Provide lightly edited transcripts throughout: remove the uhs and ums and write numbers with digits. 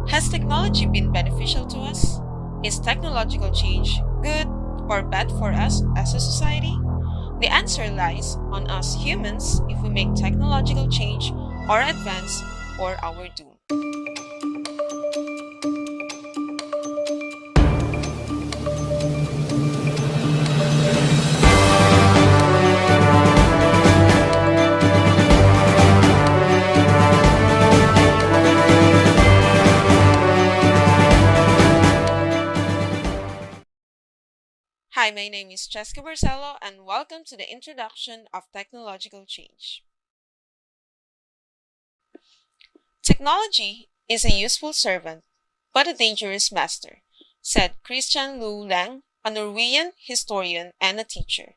Has technology been beneficial to us? Is technological change good or bad for us as a society? The answer lies on us humans if we make technological change our advance or our doom. Hi, my name is Cheska Barcelo and welcome to the introduction of technological change. Technology is a useful servant, but a dangerous master, said Christian Lu Lang, a Norwegian historian and a teacher.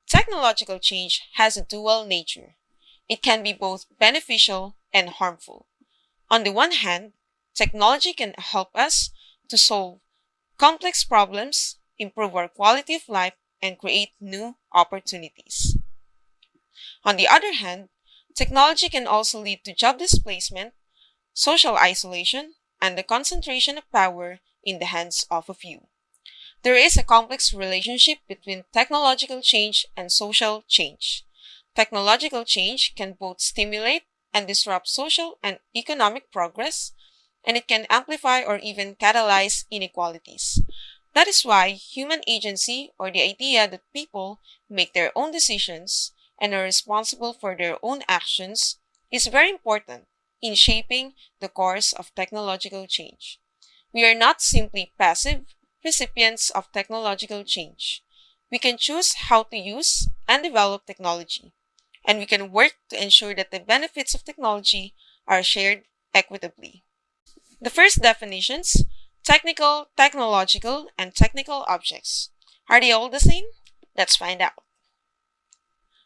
Technological change has a dual nature. It can be both beneficial and harmful. On the one hand, technology can help us to solve complex problems, improve our quality of life, and create new opportunities. On the other hand, technology can also lead to job displacement, social isolation, and the concentration of power in the hands of a few. There is a complex relationship between technological change and social change. Technological change can both stimulate and disrupt social and economic progress, and it can amplify or even catalyze inequalities. That is why human agency, or the idea that people make their own decisions and are responsible for their own actions, is very important in shaping the course of technological change. We are not simply passive recipients of technological change. We can choose how to use and develop technology, and we can work to ensure that the benefits of technology are shared equitably. The first definitions: technical, technological, and technical objects. Are they all the same? Let's find out.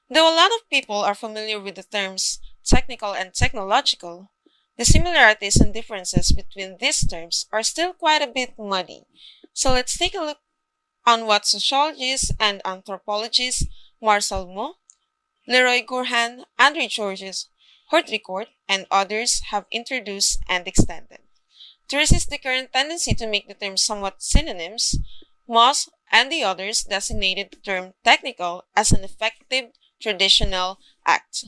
Though a lot of people are familiar with the terms technical and technological, the similarities and differences between these terms are still quite a bit muddy. So let's take a look on what sociologists and anthropologists Marcel Mo, Leroy Gourhan, Andre Georges, Hortricourt, and others have introduced and extended. To resist the current tendency to make the terms somewhat synonyms, Moss and the others designated the term technical as an effective traditional act.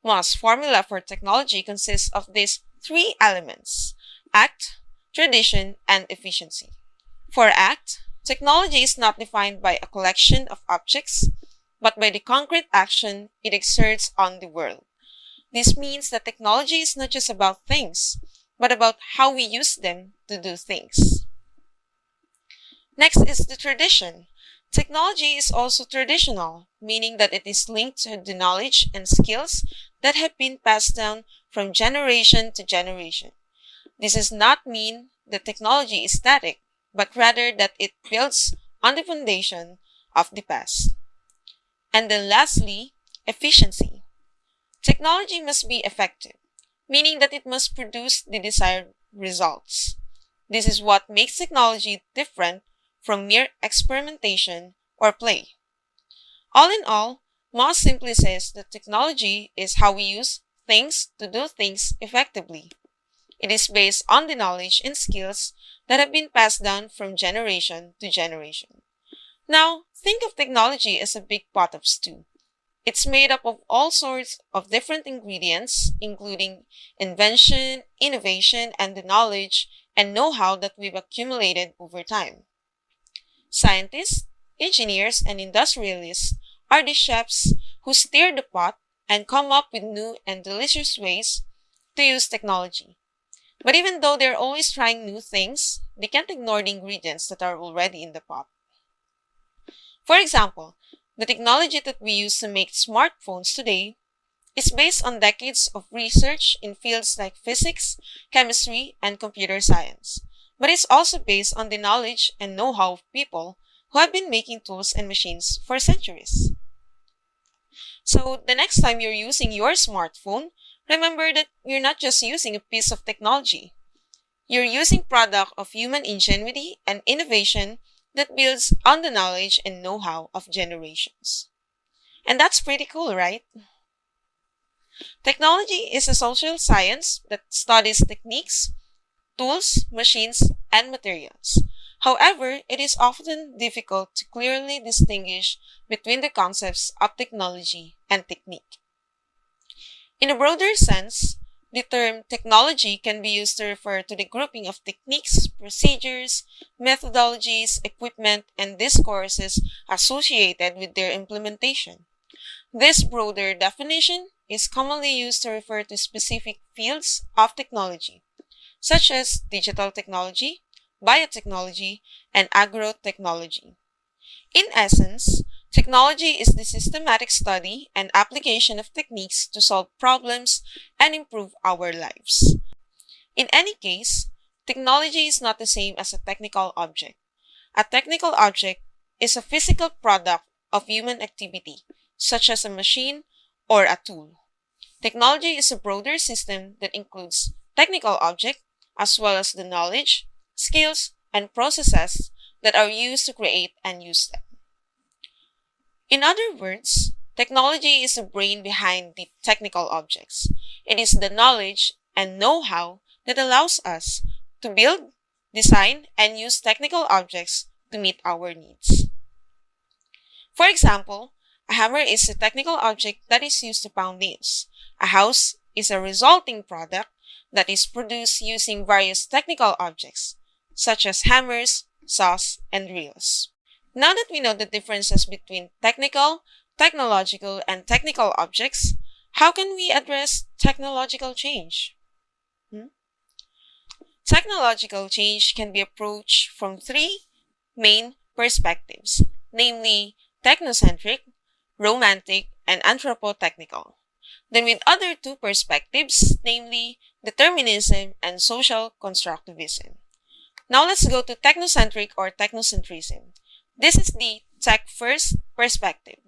Moss' formula for technology consists of these three elements: act, tradition, and efficiency. For act, technology is not defined by a collection of objects, but by the concrete action it exerts on the world. This means that technology is not just about things, but about how we use them to do things. Next is the tradition. Technology is also traditional, meaning that it is linked to the knowledge and skills that have been passed down from generation to generation. This does not mean that technology is static, but rather that it builds on the foundation of the past. And then lastly, efficiency. Technology must be effective, meaning that it must produce the desired results. This is what makes technology different from mere experimentation or play. All in all, Moss simply says that technology is how we use things to do things effectively. It is based on the knowledge and skills that have been passed down from generation to generation. Now, think of technology as a big pot of stew. It's made up of all sorts of different ingredients, including invention, innovation, and the knowledge and know-how that we've accumulated over time. Scientists, engineers, and industrialists are the chefs who stir the pot and come up with new and delicious ways to use technology. But even though they're always trying new things, they can't ignore the ingredients that are already in the pot. For example, the technology that we use to make smartphones today is based on decades of research in fields like physics, chemistry, and computer science. But it's also based on the knowledge and know-how of people who have been making tools and machines for centuries. So the next time you're using your smartphone, remember that you're not just using a piece of technology. You're using product of human ingenuity and innovation that builds on the knowledge and know-how of generations. And that's pretty cool, right? Technology is a social science that studies techniques, tools, machines, and materials. However, it is often difficult to clearly distinguish between the concepts of technology and technique. In a broader sense, the term technology can be used to refer to the grouping of techniques, procedures, methodologies, equipment, and discourses associated with their implementation. This broader definition is commonly used to refer to specific fields of technology, such as digital technology, biotechnology, and agrotechnology. In essence, technology is the systematic study and application of techniques to solve problems and improve our lives. In any case, technology is not the same as a technical object. A technical object is a physical product of human activity, such as a machine or a tool. Technology is a broader system that includes technical objects as well as the knowledge, skills, and processes that are used to create and use them. In other words, technology is the brain behind the technical objects. It is the knowledge and know-how that allows us to build, design, and use technical objects to meet our needs. For example, a hammer is a technical object that is used to pound nails. A house is a resulting product that is produced using various technical objects, such as hammers, saws, and drills. Now that we know the differences between technical, technological, and technical objects, how can we address technological change? Technological change can be approached from three main perspectives, namely technocentric, romantic, and anthropotechnical. Then with other two perspectives, namely determinism and social constructivism. Now let's go to technocentric or technocentrism. This is the tech-first perspective.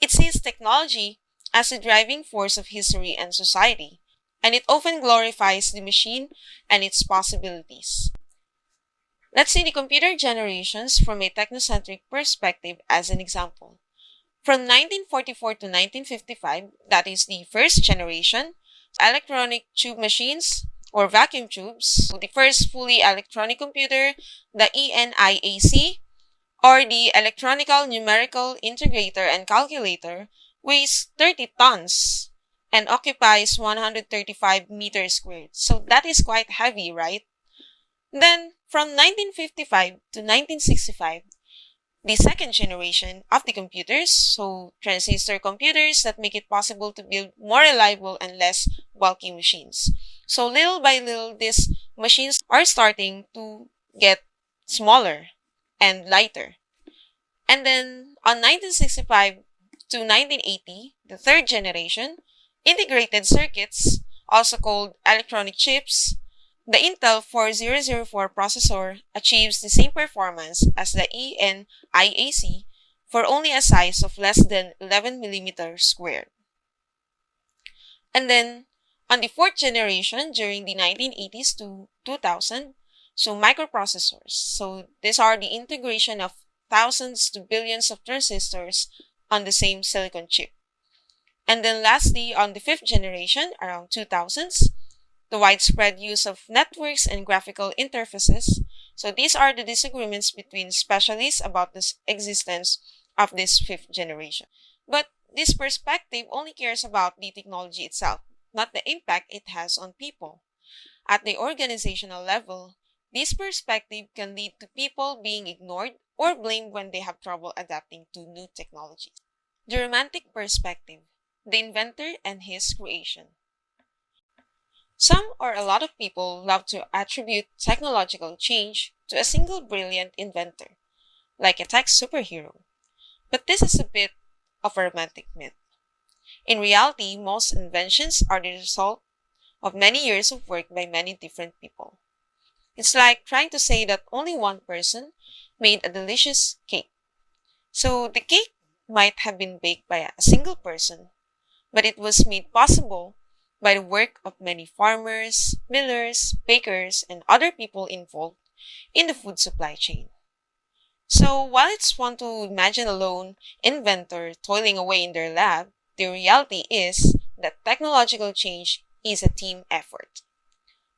It sees technology as the driving force of history and society, and it often glorifies the machine and its possibilities. Let's see the computer generations from a technocentric perspective as an example. From 1944 to 1955, that is the first generation, electronic tube machines or vacuum tubes, the first fully electronic computer, the ENIAC, or the electronical numerical integrator and calculator, weighs 30 tons and occupies 135 meters squared. So that is quite heavy, right? Then, from 1955 to 1965, the second generation of the computers, so transistor computers that make it possible to build more reliable and less bulky machines. So little by little, these machines are starting to get smaller and lighter. And then on 1965 to 1980, the third generation, integrated circuits, also called electronic chips, the Intel 4004 processor achieves the same performance as the ENIAC for only a size of less than 11 millimeters squared. And then, on the fourth generation during the 1980s to 2000, so microprocessors. So these are the integration of thousands to billions of transistors on the same silicon chip. And then lastly, on the fifth generation, around 2000s, the widespread use of networks and graphical interfaces. So these are the disagreements between specialists about the existence of this fifth generation. But this perspective only cares about the technology itself, not the impact it has on people. At the organizational level, this perspective can lead to people being ignored or blamed when they have trouble adapting to new technologies. The romantic perspective, the inventor and his creation. Some or a lot of people love to attribute technological change to a single brilliant inventor, like a tech superhero. But this is a bit of a romantic myth. In reality, most inventions are the result of many years of work by many different people. It's like trying to say that only one person made a delicious cake. So the cake might have been baked by a single person, but it was made possible by the work of many farmers, millers, bakers, and other people involved in the food supply chain. So while it's fun to imagine a lone inventor toiling away in their lab, the reality is that technological change is a team effort.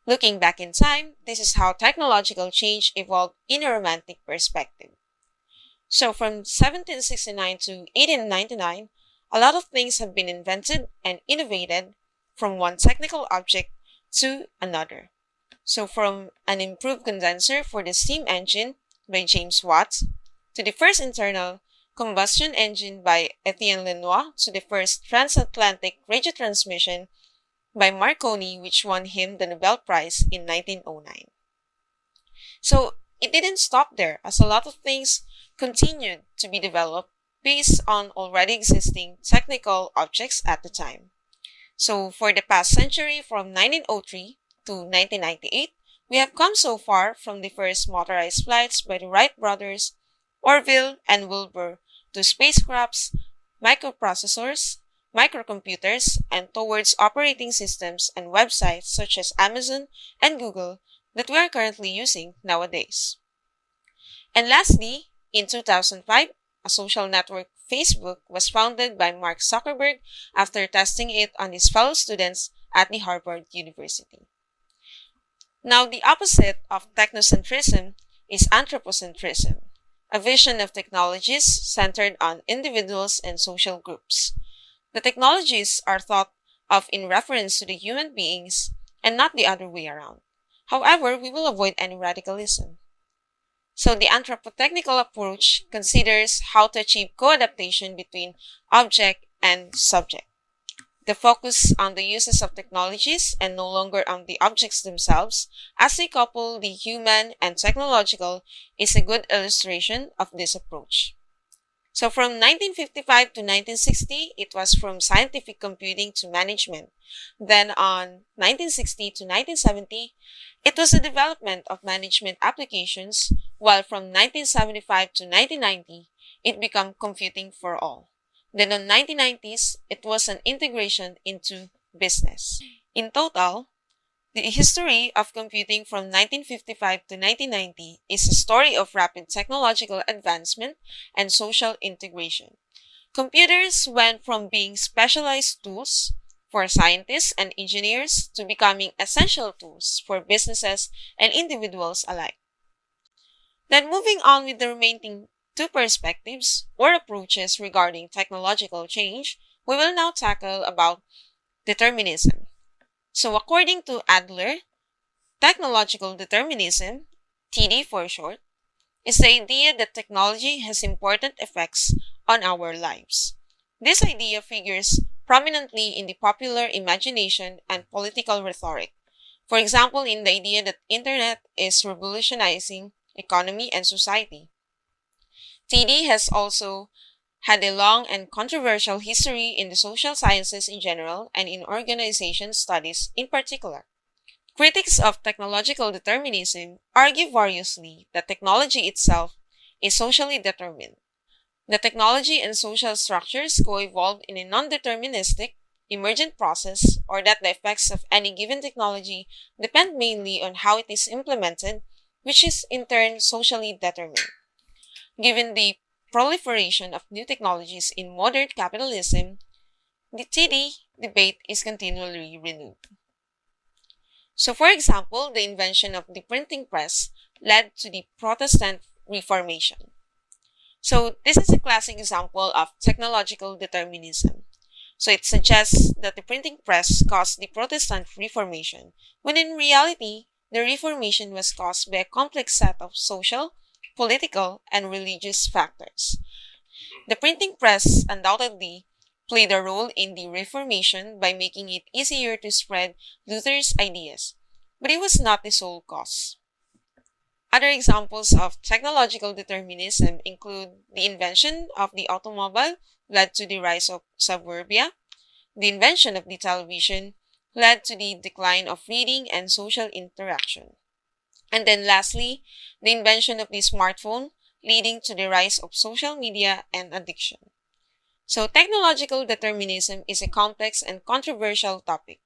Looking back in time, this is how technological change evolved in a romantic perspective. So from 1769 to 1899, a lot of things have been invented and innovated from one technical object to another. So from an improved condenser for the steam engine by James Watt to the first internal combustion engine by Etienne Lenoir to the first transatlantic radio transmission by Marconi, which won him the Nobel Prize in 1909. So it didn't stop there, as a lot of things continued to be developed based on already existing technical objects at the time. So for the past century, from 1903 to 1998, we have come so far from the first motorized flights by the Wright brothers, Orville and Wilbur, to spacecrafts, microprocessors, microcomputers, and towards operating systems and websites such as Amazon and Google that we are currently using nowadays. And lastly, in 2005, a social network Facebook was founded by Mark Zuckerberg after testing it on his fellow students at the Harvard University. Now, the opposite of technocentrism is anthropocentrism, a vision of technologies centered on individuals and social groups. The technologies are thought of in reference to the human beings and not the other way around. However, we will avoid any radicalism. So the anthropotechnical approach considers how to achieve co-adaptation between object and subject. The focus on the uses of technologies and no longer on the objects themselves, as they couple the human and technological, is a good illustration of this approach. So from 1955 to 1960, it was from scientific computing to management. Then on 1960 to 1970, it was the development of management applications, while from 1975 to 1990, it became computing for all. Then on 1990s, it was an integration into business. In total, the history of computing from 1955 to 1990 is a story of rapid technological advancement and social integration. Computers went from being specialized tools for scientists and engineers to becoming essential tools for businesses and individuals alike. Then moving on with the remaining two perspectives or approaches regarding technological change, we will now tackle about determinism. So according to Adler, technological determinism, TD for short, is the idea that technology has important effects on our lives. This idea figures prominently in the popular imagination and political rhetoric. For example, in the idea that internet is revolutionizing economy and society. TD has also had a long and controversial history in the social sciences in general and in organization studies in particular. Critics of technological determinism argue variously that technology itself is socially determined. The technology and social structures co-evolve in a non-deterministic, emergent process, or that the effects of any given technology depend mainly on how it is implemented, which is in turn socially determined. Given the proliferation of new technologies in modern capitalism, the TD debate is continually renewed. So for example, the invention of the printing press led to the Protestant Reformation. So this is a classic example of technological determinism. So it suggests that the printing press caused the Protestant Reformation, when in reality, the Reformation was caused by a complex set of social, political, and religious factors. The printing press undoubtedly played a role in the Reformation by making it easier to spread Luther's ideas, but it was not the sole cause. Other examples of technological determinism include the invention of the automobile led to the rise of suburbia, the invention of the television led to the decline of reading and social interaction, and then lastly, the invention of the smartphone leading to the rise of social media and addiction. So technological determinism is a complex and controversial topic.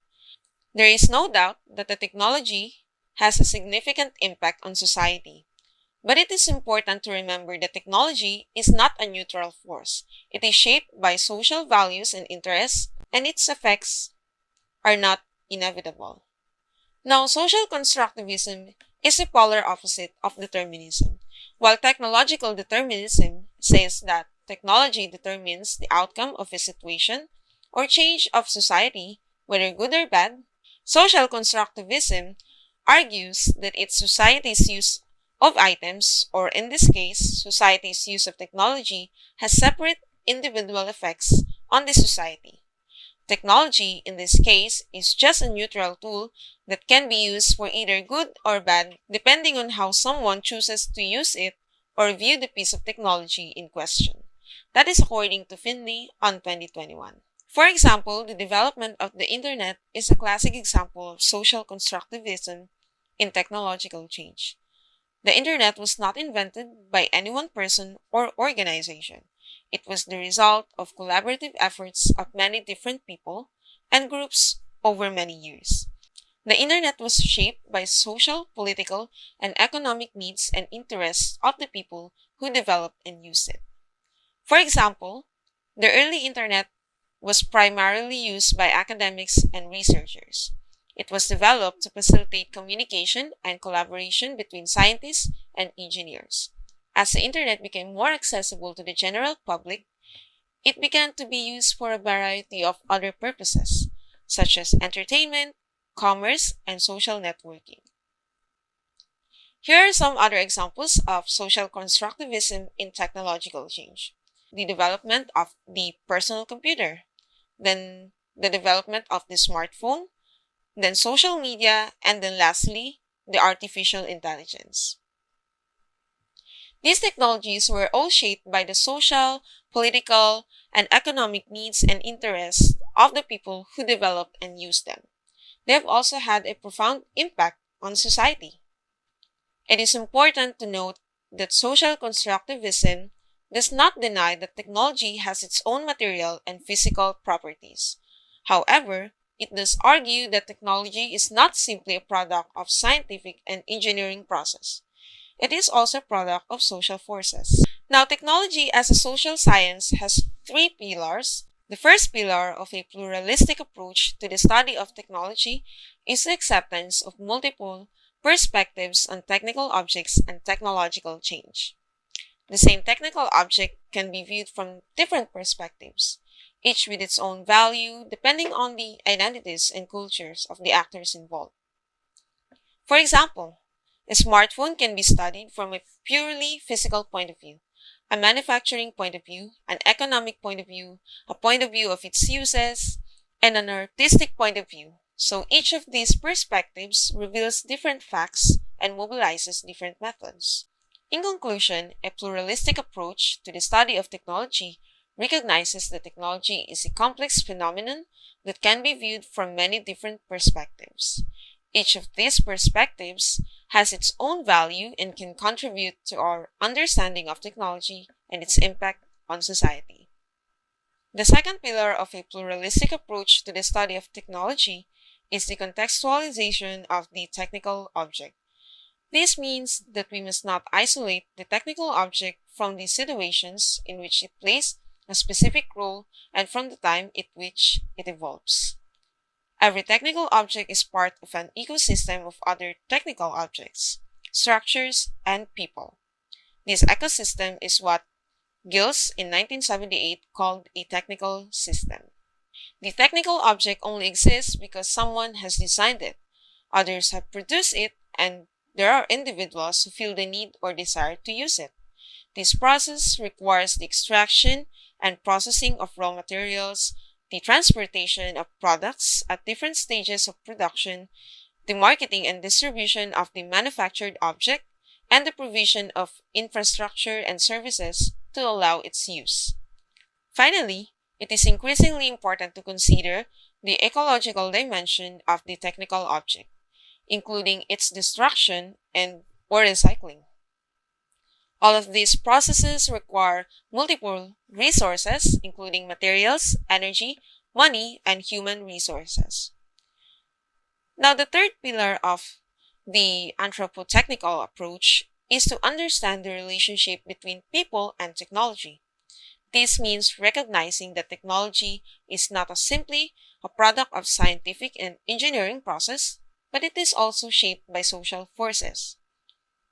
There is no doubt that the technology has a significant impact on society. But it is important to remember that technology is not a neutral force. It is shaped by social values and interests, and its effects are not inevitable. Now, social constructivism is the polar opposite of determinism. While technological determinism says that technology determines the outcome of a situation or change of society, whether good or bad, social constructivism argues that it's society's use of items, or in this case, society's use of technology, has separate individual effects on the society. Technology, in this case, is just a neutral tool that can be used for either good or bad depending on how someone chooses to use it or view the piece of technology in question. That is according to Finley on 2021. For example, the development of the internet is a classic example of social constructivism in technological change. The internet was not invented by any one person or organization. It was the result of collaborative efforts of many different people and groups over many years. The internet was shaped by social, political, and economic needs and interests of the people who developed and used it. For example, the early internet was primarily used by academics and researchers. It was developed to facilitate communication and collaboration between scientists and engineers. As the internet became more accessible to the general public, it began to be used for a variety of other purposes, such as entertainment, commerce, and social networking. Here are some other examples of social constructivism in technological change. The development of the personal computer, then the development of the smartphone, then social media, and then lastly, the artificial intelligence. These technologies were all shaped by the social, political, and economic needs and interests of the people who developed and used them. They have also had a profound impact on society. It is important to note that social constructivism does not deny that technology has its own material and physical properties. However, it does argue that technology is not simply a product of scientific and engineering process. It is also a product of social forces. Now, technology as a social science has three pillars. The first pillar of a pluralistic approach to the study of technology is the acceptance of multiple perspectives on technical objects and technological change. The same technical object can be viewed from different perspectives, each with its own value depending on the identities and cultures of the actors involved. For example, a smartphone can be studied from a purely physical point of view, a manufacturing point of view, an economic point of view, a point of view of its uses, and an artistic point of view. So each of these perspectives reveals different facts and mobilizes different methods. In conclusion, a pluralistic approach to the study of technology recognizes that technology is a complex phenomenon that can be viewed from many different perspectives. Each of these perspectives has its own value and can contribute to our understanding of technology and its impact on society. The second pillar of a pluralistic approach to the study of technology is the contextualization of the technical object. This means that we must not isolate the technical object from the situations in which it plays a specific role and from the time at which it evolves. Every technical object is part of an ecosystem of other technical objects, structures, and people. This ecosystem is what Gills in 1978 called a technical system. The technical object only exists because someone has designed it, others have produced it, and there are individuals who feel the need or desire to use it. This process requires the extraction and processing of raw materials, the transportation of products at different stages of production, the marketing and distribution of the manufactured object, and the provision of infrastructure and services to allow its use. Finally, it is increasingly important to consider the ecological dimension of the technical object, including its destruction and or recycling. All of these processes require multiple resources, including materials, energy, money, and human resources. Now, the third pillar of the anthropotechnical approach is to understand the relationship between people and technology. This means recognizing that technology is not simply a product of scientific and engineering process, but it is also shaped by social forces.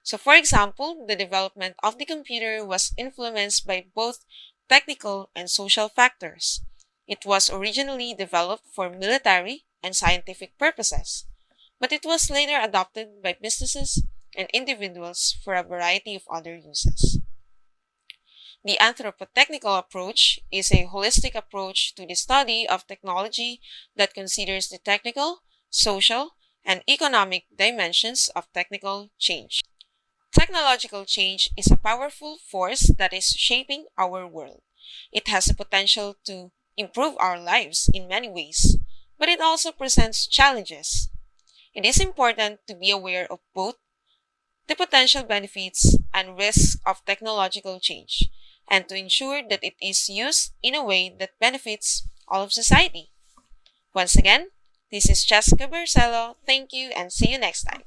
So, for example, the development of the computer was influenced by both technical and social factors. It was originally developed for military and scientific purposes, but it was later adopted by businesses and individuals for a variety of other uses. The anthropotechnical approach is a holistic approach to the study of technology that considers the technical, social, and economic dimensions of technical change. Technological change is a powerful force that is shaping our world. It has the potential to improve our lives in many ways, but it also presents challenges. It is important to be aware of both the potential benefits and risks of technological change, and to ensure that it is used in a way that benefits all of society. Once again, this is Jessica Barcelo. Thank you and see you next time.